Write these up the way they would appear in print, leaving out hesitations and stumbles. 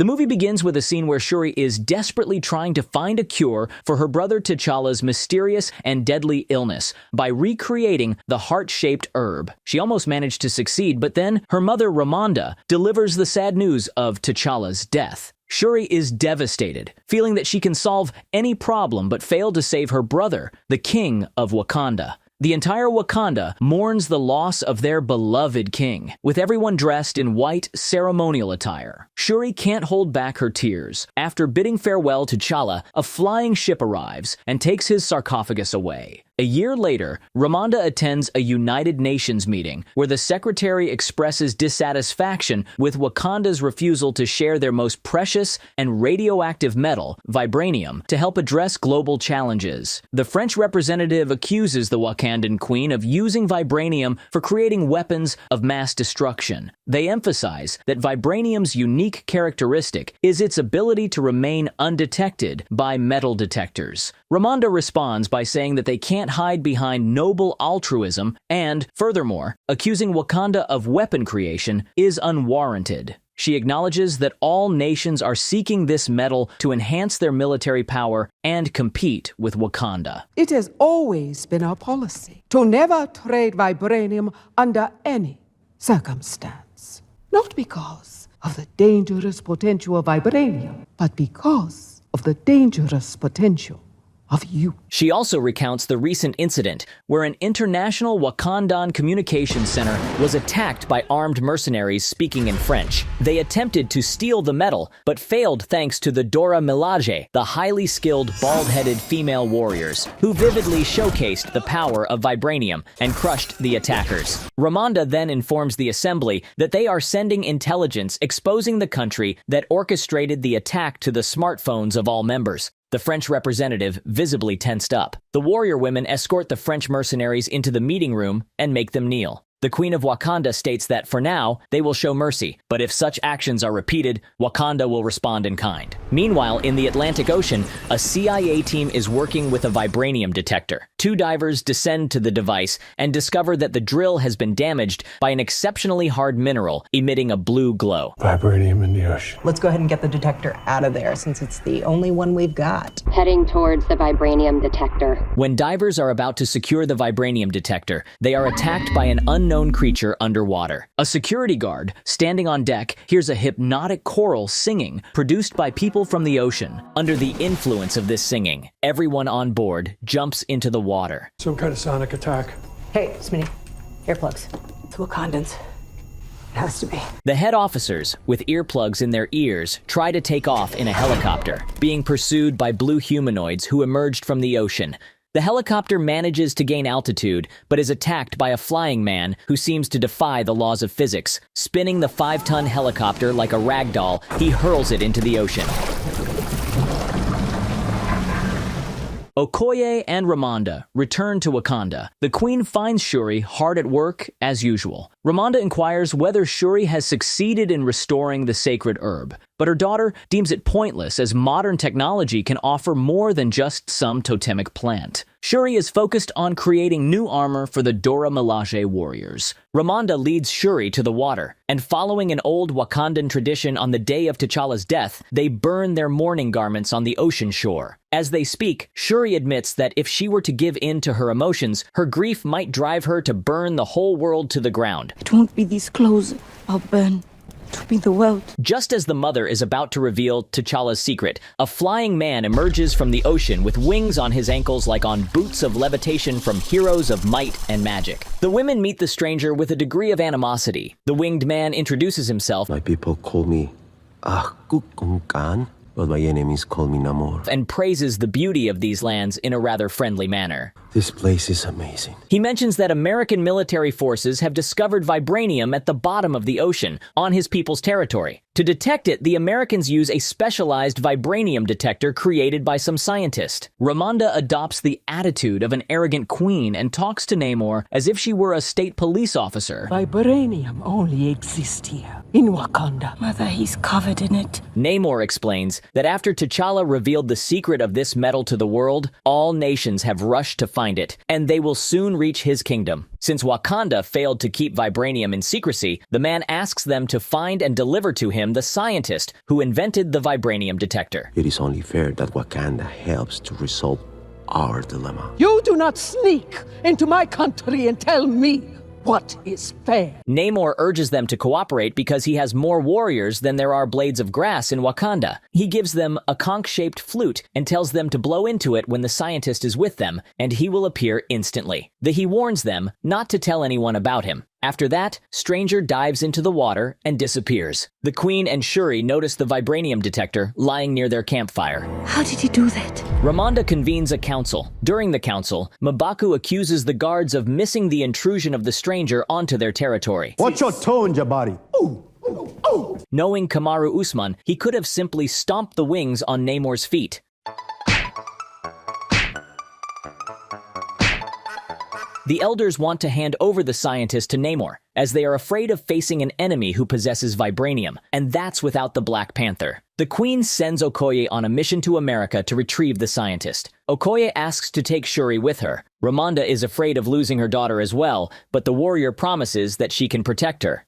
The movie begins with a scene where Shuri is desperately trying to find a cure for her brother T'Challa's mysterious and deadly illness by recreating the heart-shaped herb. She almost managed to succeed, but then her mother Ramonda delivers the sad news of T'Challa's death. Shuri is devastated, feeling that she can solve any problem but failed to save her brother, the king of Wakanda. The entire Wakanda mourns the loss of their beloved king, with everyone dressed in white ceremonial attire. Shuri can't hold back her tears. After bidding farewell to T'Challa, a flying ship arrives and takes his sarcophagus away. A year later, Ramonda attends a United Nations meeting where the secretary expresses dissatisfaction with Wakanda's refusal to share their most precious and radioactive metal, vibranium, to help address global challenges. The French representative accuses the Wakandan queen of using vibranium for creating weapons of mass destruction. They emphasize that vibranium's unique characteristic is its ability to remain undetected by metal detectors. Ramonda responds by saying that they can't hide behind noble altruism and, furthermore, accusing Wakanda of weapon creation is unwarranted. She acknowledges that all nations are seeking this metal to enhance their military power and compete with Wakanda. It has always been our policy to never trade vibranium under any circumstance. Not because of the dangerous potential of vibranium, but because of the dangerous potential of you. She also recounts the recent incident where an international Wakandan communications center was attacked by armed mercenaries speaking in French. They attempted to steal the metal, but failed thanks to the Dora Milaje, the highly skilled, bald-headed female warriors, who vividly showcased the power of vibranium and crushed the attackers. Ramonda then informs the assembly that they are sending intelligence exposing the country that orchestrated the attack to the smartphones of all members. The French representative visibly tensed up. The warrior women escort the French mercenaries into the meeting room and make them kneel. The Queen of Wakanda states that for now, they will show mercy, but if such actions are repeated, Wakanda will respond in kind. Meanwhile, in the Atlantic Ocean, a CIA team is working with a vibranium detector. Two divers descend to the device and discover that the drill has been damaged by an exceptionally hard mineral emitting a blue glow. Vibranium in the ocean. Let's go ahead and get the detector out of there since it's the only one we've got. Heading towards the vibranium detector. When divers are about to secure the vibranium detector, they are attacked by an unknown creature underwater. A security guard, standing on deck, hears a hypnotic choral singing produced by people from the ocean. Under the influence of this singing, everyone on board jumps into the water. Some kind of sonic attack. Hey, Smitty, earplugs. It's Wakandans. It has to be. The head officers, with earplugs in their ears, try to take off in a helicopter, being pursued by blue humanoids who emerged from the ocean. The helicopter manages to gain altitude, but is attacked by a flying man who seems to defy the laws of physics. Spinning the 5-ton helicopter like a rag doll, he hurls it into the ocean. Okoye and Ramonda return to Wakanda. The queen finds Shuri hard at work as usual. Ramonda inquires whether Shuri has succeeded in restoring the sacred herb, but her daughter deems it pointless as modern technology can offer more than just some totemic plant. Shuri is focused on creating new armor for the Dora Milaje warriors. Ramonda leads Shuri to the water, and following an old Wakandan tradition on the day of T'Challa's death, they burn their mourning garments on the ocean shore. As they speak, Shuri admits that if she were to give in to her emotions, her grief might drive her to burn the whole world to the ground. It won't be these clothes I'll burn. To be the world. Just as the mother is about to reveal T'Challa's secret, a flying man emerges from the ocean with wings on his ankles like on boots of levitation from heroes of might and magic. The women meet the stranger with a degree of animosity. The winged man introduces himself. My people call me Kungkan, but my enemies call me Namor. And praises the beauty of these lands in a rather friendly manner. This place is amazing. He mentions that American military forces have discovered vibranium at the bottom of the ocean, on his people's territory. To detect it, the Americans use a specialized vibranium detector created by some scientist. Ramonda adopts the attitude of an arrogant queen and talks to Namor as if she were a state police officer. Vibranium only exists here, in Wakanda. Mother, he's covered in it. Namor explains that after T'Challa revealed the secret of this metal to the world, all nations have rushed to find it, and they will soon reach his kingdom. Since Wakanda failed to keep vibranium in secrecy, the man asks them to find and deliver to him the scientist who invented the vibranium detector. It is only fair that Wakanda helps to resolve our dilemma. You do not sneak into my country and tell me what is fair. Namor urges them to cooperate because he has more warriors than there are blades of grass in Wakanda. He gives them a conch-shaped flute and tells them to blow into it when the scientist is with them, and he will appear instantly. He warns them not to tell anyone about him. After that, Stranger dives into the water and disappears. The Queen and Shuri notice the vibranium detector lying near their campfire. How did he do that? Ramonda convenes a council. During the council, M'Baku accuses the guards of missing the intrusion of the Stranger onto their territory. Watch your tone, Jabari. Knowing Kamaru Usman, he could have simply stomped the wings on Namor's feet. The elders want to hand over the scientist to Namor, as they are afraid of facing an enemy who possesses vibranium, and that's without the Black Panther. The Queen sends Okoye on a mission to America to retrieve the scientist. Okoye asks to take Shuri with her. Ramonda is afraid of losing her daughter as well, but the warrior promises that she can protect her.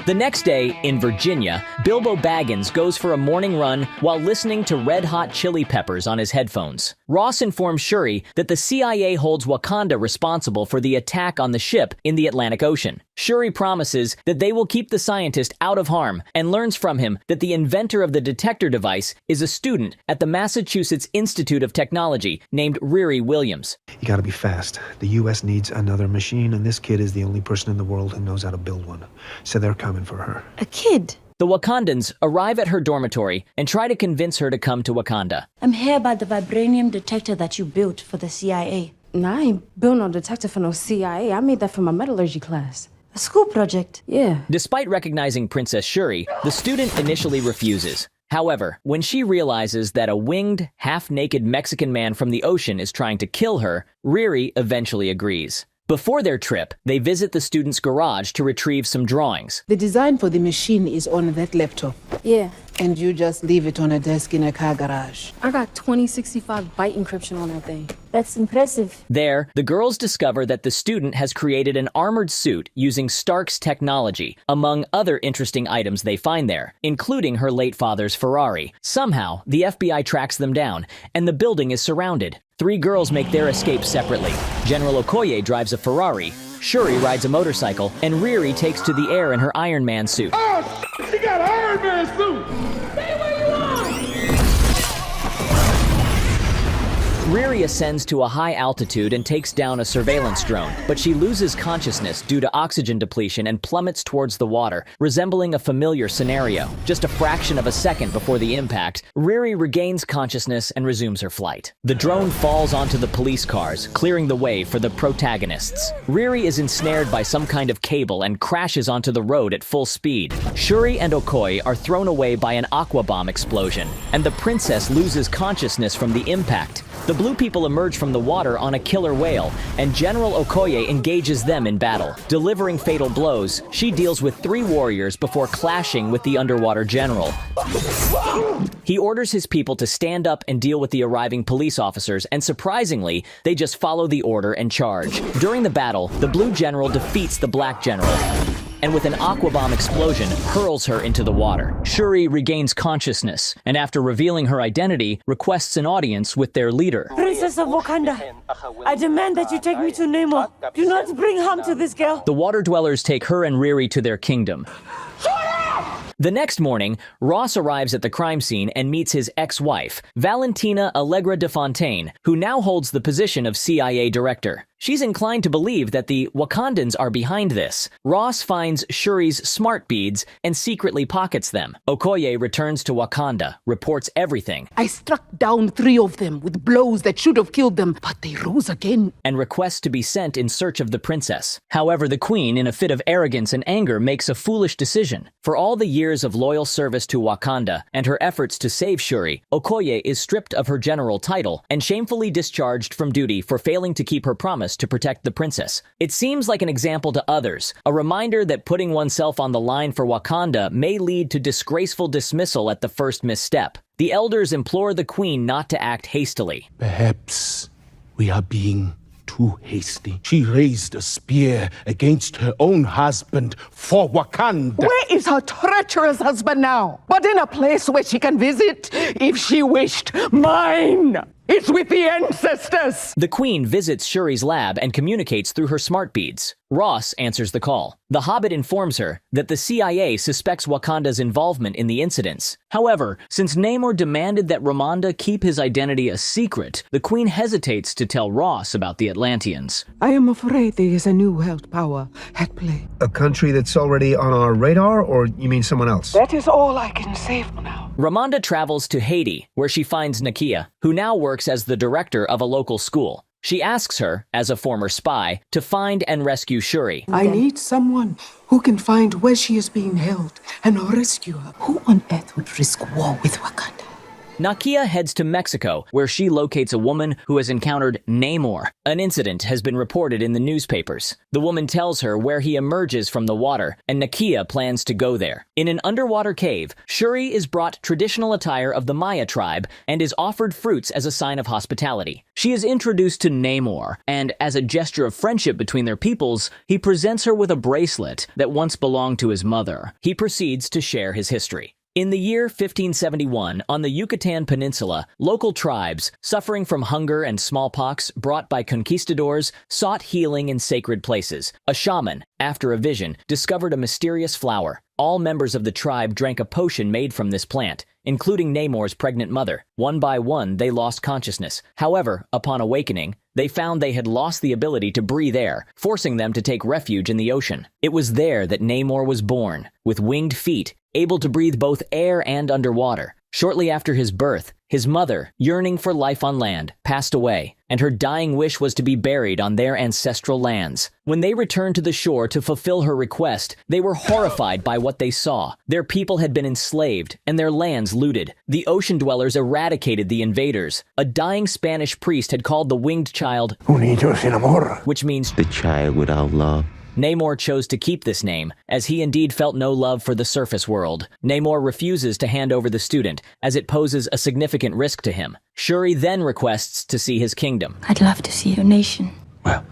The next day, in Virginia, Bilbo Baggins goes for a morning run while listening to Red Hot Chili Peppers on his headphones. Ross informs Shuri that the CIA holds Wakanda responsible for the attack on the ship in the Atlantic Ocean. Shuri promises that they will keep the scientist out of harm and learns from him that the inventor of the detector device is a student at the Massachusetts Institute of Technology named Riri Williams. You gotta be fast. The U.S. needs another machine, and this kid is the only person in the world who knows how to build one. So they're coming for her. A kid? The Wakandans arrive at her dormitory and try to convince her to come to Wakanda. I'm here by the vibranium detector that you built for the CIA. Nah, I ain't built no detector for no CIA. I made that for my metallurgy class. A school project? Yeah. Despite recognizing Princess Shuri, the student initially refuses. However, when she realizes that a winged, half-naked Mexican man from the ocean is trying to kill her, Riri eventually agrees. Before their trip, they visit the student's garage to retrieve some drawings. The design for the machine is on that laptop. Yeah. And you just leave it on a desk in a car garage. I got 2065 byte encryption on that thing. That's impressive. There, the girls discover that the student has created an armored suit using Stark's technology, among other interesting items they find there, including her late father's Ferrari. Somehow, the FBI tracks them down, and the building is surrounded. 3 girls make their escape separately. General Okoye drives a Ferrari, Shuri rides a motorcycle, and Riri takes to the air in her Iron Man suit. Oh, she got an Iron Man suit! Stay where you are! Riri ascends to a high altitude and takes down a surveillance drone, but she loses consciousness due to oxygen depletion and plummets towards the water, resembling a familiar scenario. Just a fraction of a second before the impact, Riri regains consciousness and resumes her flight. The drone falls onto the police cars, clearing the way for the protagonists. Riri is ensnared by some kind of cable and crashes onto the road at full speed. Shuri and Okoye are thrown away by an aqua bomb explosion, and the princess loses consciousness from the impact. The blue people emerge from the water on a killer whale, and General Okoye engages them in battle. Delivering fatal blows, she deals with 3 warriors before clashing with the underwater general. He orders his people to stand up and deal with the arriving police officers, and surprisingly, they just follow the order and charge. During the battle, the blue general defeats the black general, and with an aqua bomb explosion, hurls her into the water. Shuri regains consciousness, and after revealing her identity, requests an audience with their leader. Princess of Wakanda, I demand that you take me to Namor. Do not bring harm to this girl. The water dwellers take her and Riri to their kingdom. The next morning, Ross arrives at the crime scene and meets his ex-wife, Valentina Allegra de Fontaine, who now holds the position of CIA director. She's inclined to believe that the Wakandans are behind this. Ross finds Shuri's smart beads and secretly pockets them. Okoye returns to Wakanda, reports everything, I struck down 3 of them with blows that should have killed them, but they rose again. and requests to be sent in search of the princess. However, the queen, in a fit of arrogance and anger, makes a foolish decision. For all the years of loyal service to Wakanda and her efforts to save Shuri, Okoye is stripped of her general title and shamefully discharged from duty for failing to keep her promise to protect the princess. It seems like an example to others, a reminder that putting oneself on the line for Wakanda may lead to disgraceful dismissal at the first misstep. The elders implore the queen not to act hastily. Perhaps we are being too hasty. She raised a spear against her own husband for Wakanda. Where is her treacherous husband now? But in a place where she can visit, if she wished. Mine! It's with the ancestors! The Queen visits Shuri's lab and communicates through her smart beads. Ross answers the call. The Hobbit informs her that the CIA suspects Wakanda's involvement in the incidents. However, since Namor demanded that Ramonda keep his identity a secret, the Queen hesitates to tell Ross about the Atlanteans. I am afraid there is a new world power at play. A country that's already on our radar, or you mean someone else? That is all I can say for now. Ramonda travels to Haiti, where she finds Nakia, who now works as the director of a local school. She asks her, as a former spy, to find and rescue Shuri. I need someone who can find where she is being held and rescue her. Who on earth would risk war with Wakanda? Nakia heads to Mexico, where she locates a woman who has encountered Namor. An incident has been reported in the newspapers. The woman tells her where he emerges from the water, and Nakia plans to go there. In an underwater cave, Shuri is brought traditional attire of the Maya tribe and is offered fruits as a sign of hospitality. She is introduced to Namor, and as a gesture of friendship between their peoples, he presents her with a bracelet that once belonged to his mother. He proceeds to share his history. In the year 1571, on the Yucatan Peninsula, local tribes, suffering from hunger and smallpox brought by conquistadors, sought healing in sacred places. A shaman, after a vision, discovered a mysterious flower. All members of the tribe drank a potion made from this plant, including Namor's pregnant mother. One by one, they lost consciousness. However, upon awakening, they found they had lost the ability to breathe air, forcing them to take refuge in the ocean. It was there that Namor was born, with winged feet, able to breathe both air and underwater. Shortly after his birth, his mother, yearning for life on land, passed away, and her dying wish was to be buried on their ancestral lands. When they returned to the shore to fulfill her request, they were horrified by what they saw. Their people had been enslaved, and their lands looted. The ocean dwellers eradicated the invaders. A dying Spanish priest had called the winged child, Un niño sin amor. which means The child without love. Namor chose to keep this name, as he indeed felt no love for the surface world. Namor refuses to hand over the student, as it poses a significant risk to him. Shuri then requests to see his kingdom. I'd love to see your nation. Well,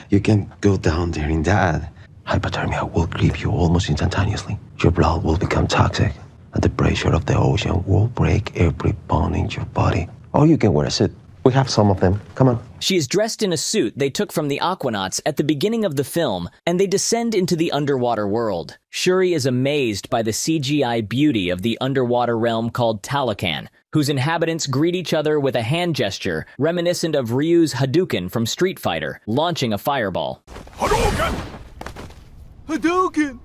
you can go down there in that. Hypothermia will creep you almost instantaneously. Your blood will become toxic, and the pressure of the ocean will break every bone in your body. Or you can wear a suit. We have some of them. Come on. She is dressed in a suit they took from the Aquanauts at the beginning of the film, and they descend into the underwater world. Shuri is amazed by the CGI beauty of the underwater realm called Talokan, whose inhabitants greet each other with a hand gesture reminiscent of Ryu's Hadouken from Street Fighter, launching a fireball. Hadouken! Hadouken!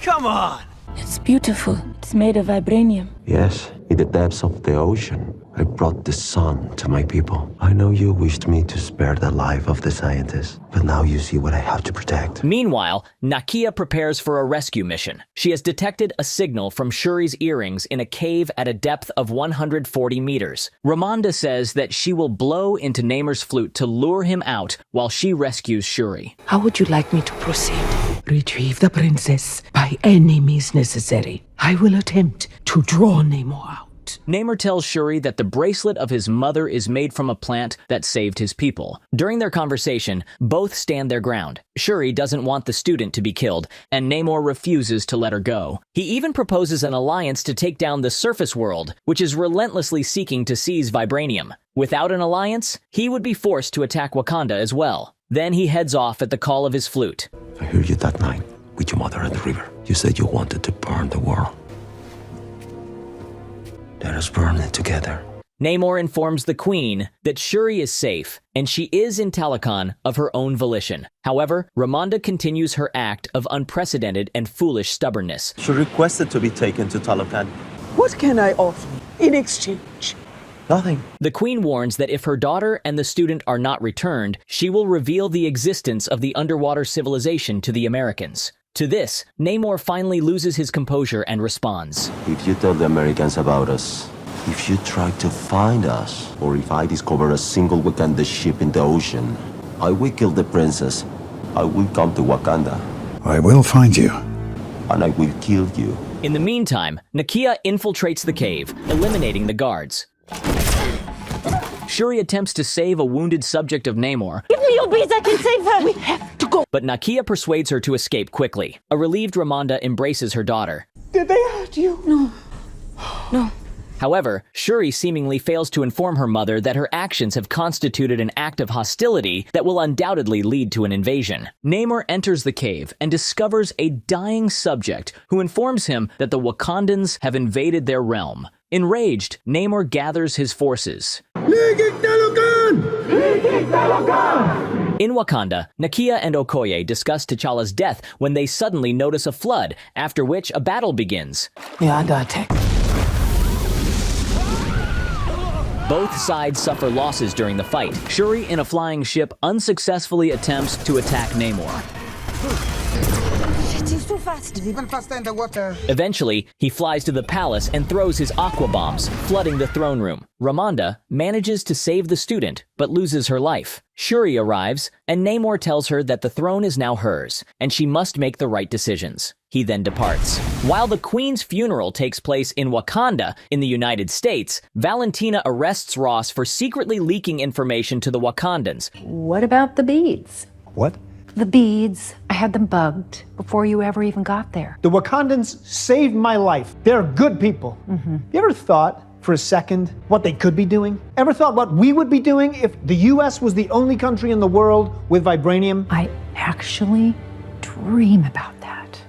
Come on! It's beautiful. It's made of vibranium. Yes, in the depths of the ocean, I brought the sun to my people. I know you wished me to spare the life of the scientists, but now you see what I have to protect. Meanwhile, Nakia prepares for a rescue mission. She has detected a signal from Shuri's earrings in a cave at a depth of 140 meters. Ramonda says that she will blow into Namor's flute to lure him out while she rescues Shuri. How would you like me to proceed? Retrieve the princess by any means necessary. I will attempt to draw Namor out. Namor tells Shuri that the bracelet of his mother is made from a plant that saved his people. During their conversation, both stand their ground. Shuri doesn't want the student to be killed, and Namor refuses to let her go. He even proposes an alliance to take down the surface world, which is relentlessly seeking to seize vibranium. Without an alliance, he would be forced to attack Wakanda as well. Then he heads off at the call of his flute. I heard you that night with your mother at the river. You said you wanted to burn the world. Let us burn it together. Namor informs the Queen that Shuri is safe, and she is in Talokan of her own volition. However, Ramonda continues her act of unprecedented and foolish stubbornness. She requested to be taken to Talokan. What can I offer in exchange? Nothing. The Queen warns that if her daughter and the student are not returned, she will reveal the existence of the underwater civilization to the Americans. To this, Namor finally loses his composure and responds. If you tell the Americans about us, if you try to find us, or if I discover a single Wakanda ship in the ocean, I will kill the princess. I will come to Wakanda. I will find you. And I will kill you. In the meantime, Nakia infiltrates the cave, eliminating the guards. Shuri attempts to save a wounded subject of Namor, Give me your beads, I can save her! We have to go! but Nakia persuades her to escape quickly. A relieved Ramonda embraces her daughter. Did they hurt you? No. No. However, Shuri seemingly fails to inform her mother that her actions have constituted an act of hostility that will undoubtedly lead to an invasion. Namor enters the cave and discovers a dying subject who informs him that the Wakandans have invaded their realm. Enraged, Namor gathers his forces. In Wakanda, Nakia and Okoye discuss T'Challa's death when they suddenly notice a flood, after which a battle begins. Yeah, under attack. Both sides suffer losses during the fight. Shuri, in a flying ship, unsuccessfully attempts to attack Namor. Shit, he's too fast. He's even faster in the water. Eventually, he flies to the palace and throws his aqua bombs, flooding the throne room. Ramonda manages to save the student, but loses her life. Shuri arrives, and Namor tells her that the throne is now hers, and she must make the right decisions. He then departs. While the Queen's funeral takes place in Wakanda, in the United States, Valentina arrests Ross for secretly leaking information to the Wakandans. What about the beads? What? The beads. I had them bugged before you ever even got there. The Wakandans saved my life. They're good people. You ever thought for a second what they could be doing? Ever thought what we would be doing if the US was the only country in the world with vibranium? I actually dream about that.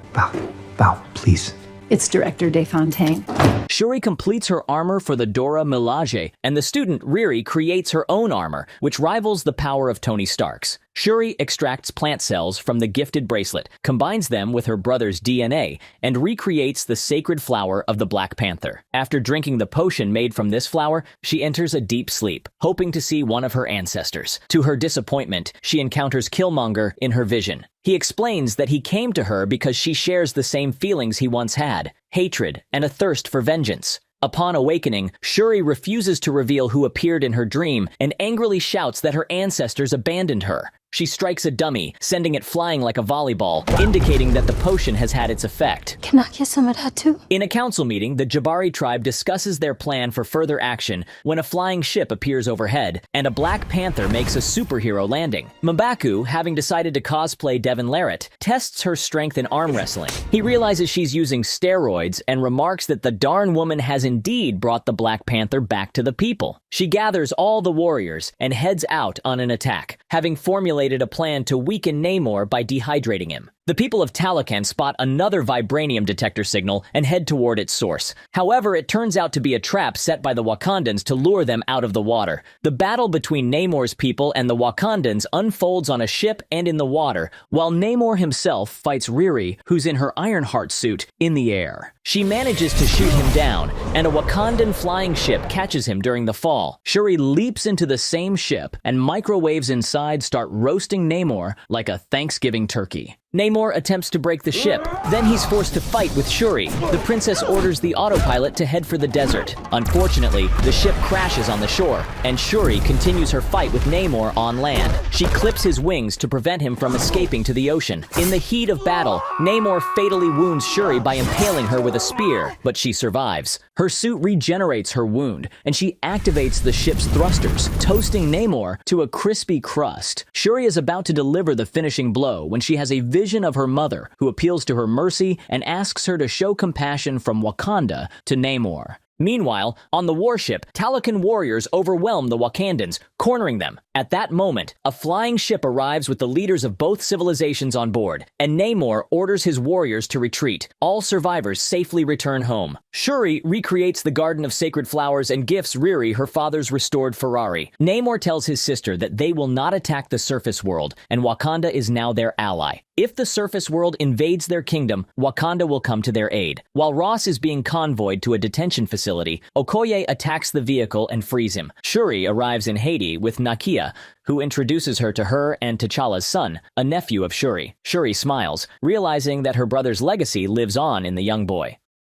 Val, please. It's Director Desfontaine. Shuri completes her armor for the Dora Milaje, and the student Riri creates her own armor, which rivals the power of Tony Stark's. Shuri extracts plant cells from the gifted bracelet, combines them with her brother's DNA, and recreates the sacred flower of the Black Panther. After drinking the potion made from this flower, she enters a deep sleep, hoping to see one of her ancestors. To her disappointment, she encounters Killmonger in her vision. He explains that he came to her because she shares the same feelings he once had: hatred and a thirst for vengeance. Upon awakening, Shuri refuses to reveal who appeared in her dream and angrily shouts that her ancestors abandoned her. She strikes a dummy, sending it flying like a volleyball, indicating that the potion has had its effect. Can I get some of that too? In a council meeting, the Jabari tribe discusses their plan for further action when a flying ship appears overhead, and a Black Panther makes a superhero landing. M'Baku, having decided to cosplay Devin Larratt, tests her strength in arm wrestling. He realizes she's using steroids and remarks that the darn woman has indeed brought the Black Panther back to the people. She gathers all the warriors and heads out on an attack, having formulated a plan to weaken Namor by dehydrating him. The people of Talokan spot another vibranium detector signal and head toward its source. However, it turns out to be a trap set by the Wakandans to lure them out of the water. The battle between Namor's people and the Wakandans unfolds on a ship and in the water, while Namor himself fights Riri, who's in her Ironheart suit, in the air. She manages to shoot him down, and a Wakandan flying ship catches him during the fall. Shuri leaps into the same ship, and microwaves inside start roasting Namor like a Thanksgiving turkey. Namor attempts to break the ship. Then he's forced to fight with Shuri. The princess orders the autopilot to head for the desert. Unfortunately, the ship crashes on the shore, and Shuri continues her fight with Namor on land. She clips his wings to prevent him from escaping to the ocean. In the heat of battle, Namor fatally wounds Shuri by impaling her with a spear, but she survives. Her suit regenerates her wound, and she activates the ship's thrusters, toasting Namor to a crispy crust. Shuri is about to deliver the finishing blow when she has a vision of her mother, who appeals to her mercy and asks her to show compassion from Wakanda to Namor. Meanwhile, on the warship, Talokan warriors overwhelm the Wakandans, cornering them. At that moment, a flying ship arrives with the leaders of both civilizations on board, and Namor orders his warriors to retreat. All survivors safely return home. Shuri recreates the Garden of Sacred Flowers and gifts Riri her father's restored Ferrari. Namor tells his sister that they will not attack the surface world, and Wakanda is now their ally. If the surface world invades their kingdom, Wakanda will come to their aid. While Ross is being convoyed to a detention facility, Okoye attacks the vehicle and frees him. Shuri arrives in Haiti with Nakia, who introduces her to her and T'Challa's son, a nephew of Shuri. Shuri smiles, realizing that her brother's legacy lives on in the young boy.